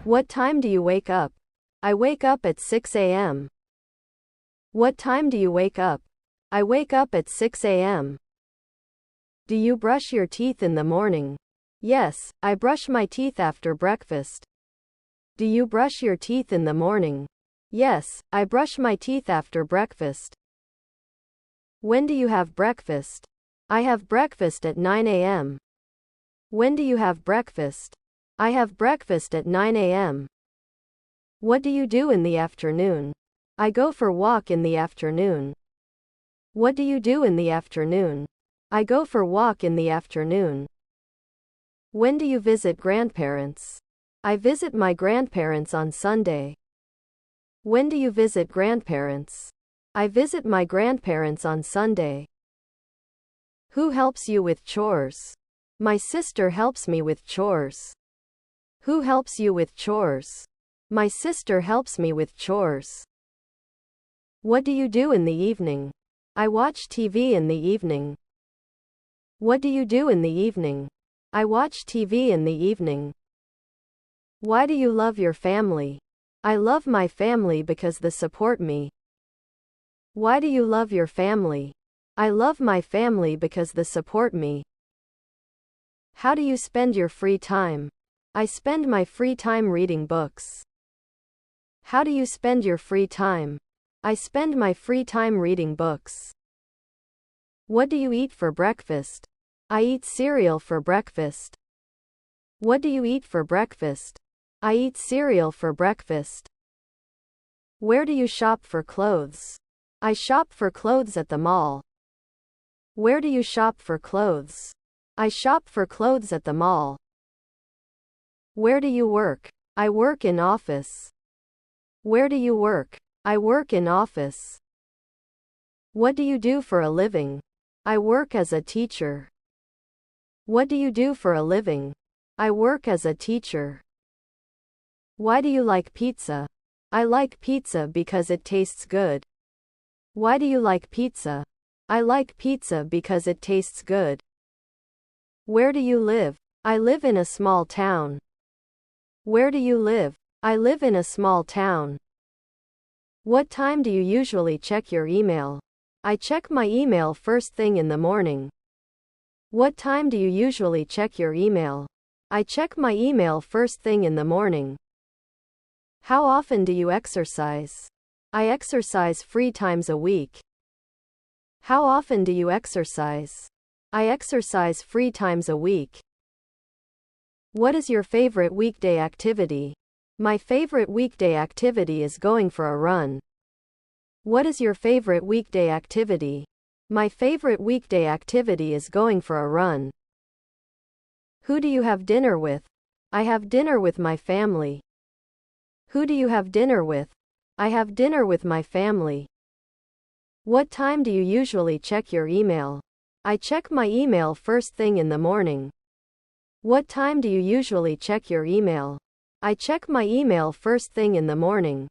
What time do you wake up? I wake up at 6 a.m. What time do you wake up? I wake up at 6 a.m. Do you brush your teeth in the morning? Yes, I brush my teeth after breakfast. Do you brush your teeth in the morning? Yes, I brush my teeth after breakfast. When do you have breakfast? I have breakfast at 9 a.m. When do you have breakfast? I have breakfast at 9 a.m. What do you do in the afternoon? I go for walk in the afternoon. What do you do in the afternoon? I go for walk in the afternoon. When do you visit grandparents? I visit my grandparents on Sunday. When do you visit grandparents? I visit my grandparents on Sunday. Who helps you with chores? My sister helps me with chores. Who helps you with chores? My sister helps me with chores. What do you do in the evening? I watch TV in the evening. What do you do in the evening? I watch TV in the evening. Why do you love your family? I love my family because they support me. Why do you love your family? I love my family because they support me. How do you spend your free time? I spend my free time reading books. How do you spend your free time? I spend my free time reading books. What do you eat for breakfast? I eat cereal for breakfast. What do you eat for breakfast? I eat cereal for breakfast. Where do you shop for clothes? I shop for clothes at the mall. Where do you shop for clothes? I shop for clothes at the mall. Where do you work? I work in office. Where do you work? I work in office. What do you do for a living? I work as a teacher. What do you do for a living? I work as a teacher. Why do you like pizza? I like pizza because it tastes good. Why do you like pizza? I like pizza because it tastes good. Where do you live? I live in a small town. Where do you live? I live in a small town. What time do you usually check your email? I check my email first thing in the morning. What time do you usually check your email? I check my email first thing in the morning. How often do you exercise? I exercise 3 times a week. How often do you exercise? I exercise 3 times a week. What is your favorite weekday activity? My favorite weekday activity is going for a run. What is your favorite weekday activity? My favorite weekday activity is going for a run. Who do you have dinner with? I have dinner with my family. Who do you have dinner with? I have dinner with my family. What time do you usually check your email? I check my email first thing in the morning. What time do you usually check your email? I check my email first thing in the morning.